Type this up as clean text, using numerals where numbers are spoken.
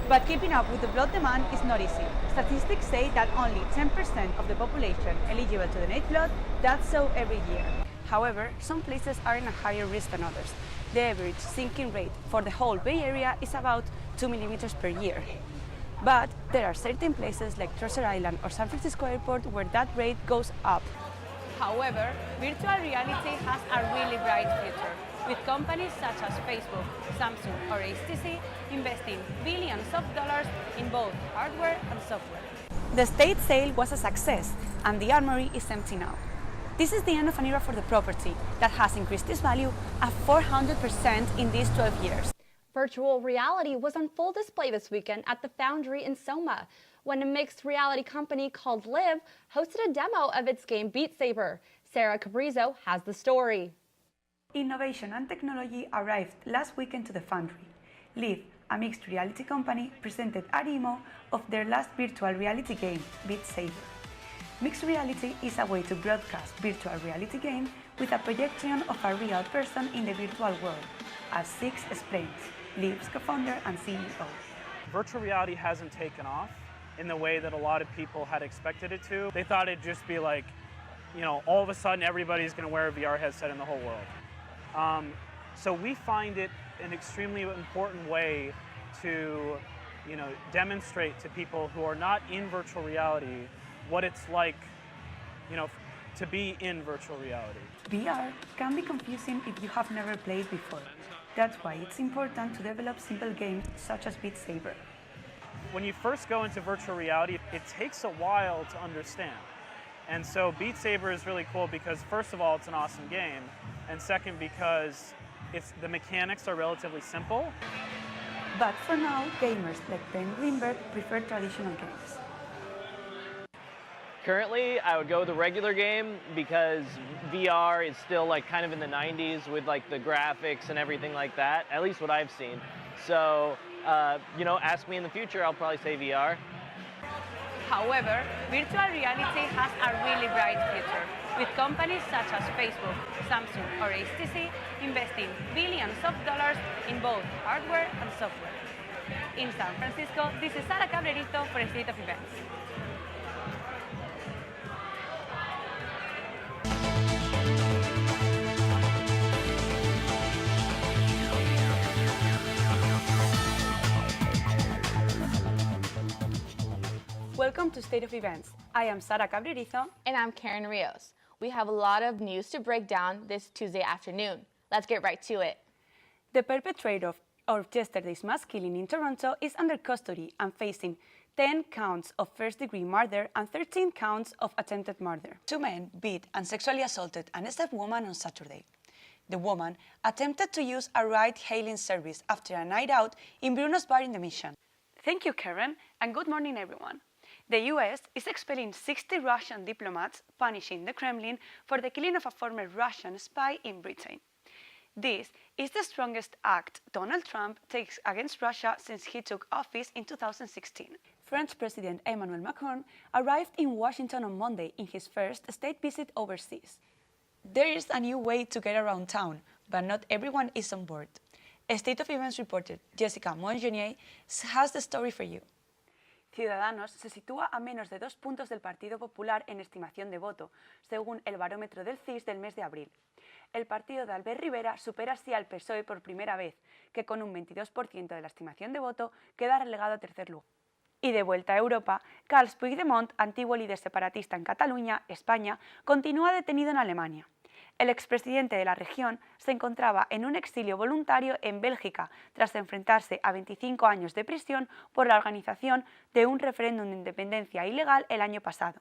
But keeping up with the blood demand is not easy. Statistics say that only 10% of the population eligible to donate blood does so every year. However, some places are in a higher risk than others. The average sinking rate for the whole Bay Area is about 2 millimeters per year. But there are certain places like Treasure Island or San Francisco Airport where that rate goes up. However, virtual reality has a really bright future, with companies such as Facebook, Samsung or HTC investing billions of dollars in both hardware and software. The state sale was a success and the armory is empty now. This is the end of an era for the property that has increased its value at 400% in these 12 years. Virtual reality was on full display this weekend at the Foundry in Soma, when a mixed reality company called Live hosted a demo of its game Beat Saber. Sara Cabrerizo has the story. Innovation and technology arrived last weekend to the Foundry. Live, a mixed reality company, presented a demo of their last virtual reality game, Beat Saber. Mixed reality is a way to broadcast virtual reality game with a projection of a real person in the virtual world, as Six explains, Live's co-founder and CEO. Virtual reality hasn't taken off in the way that a lot of people had expected it to. They thought it'd just be like, all of a sudden everybody's going to wear a VR headset in the whole world. So we find it an extremely important way to, demonstrate to people who are not in virtual reality what it's like, to be in virtual reality. VR can be confusing if you have never played before. That's why it's important to develop simple games such as Beat Saber. When you first go into virtual reality, it takes a while to understand. And so Beat Saber is really cool because first of all, it's an awesome game. And second, because the mechanics are relatively simple. But for now, gamers like Ben Greenberg prefer traditional games. Currently, I would go with the regular game because VR is still kind of in the 90s with the graphics and everything like that, at least what I've seen. So, ask me in the future, I'll probably say VR. However, virtual reality has a really bright future, with companies such as Facebook, Samsung or HTC investing billions of dollars in both hardware and software. In San Francisco, this is Sara Cabrerizo for State of Events. Welcome to State of Events. I am Sara Cabrerizo. And I'm Karen Rios. We have a lot of news to break down this Tuesday afternoon. Let's get right to it. The perpetrator of yesterday's mass killing in Toronto is under custody and facing 10 counts of first-degree murder and 13 counts of attempted murder. 2 men beat and sexually assaulted an staff woman on Saturday. The woman attempted to use a ride-hailing service after a night out in Bruno's bar in the Mission. Thank you, Karen, and good morning, everyone. The US is expelling 60 Russian diplomats, punishing the Kremlin for the killing of a former Russian spy in Britain. This is the strongest act Donald Trump takes against Russia since he took office in 2016. French President Emmanuel Macron arrived in Washington on Monday in his first state visit overseas. There is a new way to get around town, but not everyone is on board. State of Events reporter Jessica Montgenier has the story for you. Ciudadanos se sitúa a menos de 2 puntos del Partido Popular en estimación de voto, según el barómetro del CIS del mes de abril. El partido de Albert Rivera supera así al PSOE por primera vez, que con un 22% de la estimación de voto queda relegado a tercer lugar. Y de vuelta a Europa, Carles Puigdemont, antiguo líder separatista en Cataluña, España, continúa detenido en Alemania. El expresidente de la región se encontraba en un exilio voluntario en Bélgica tras enfrentarse a 25 años de prisión por la organización de un referéndum de independencia ilegal el año pasado.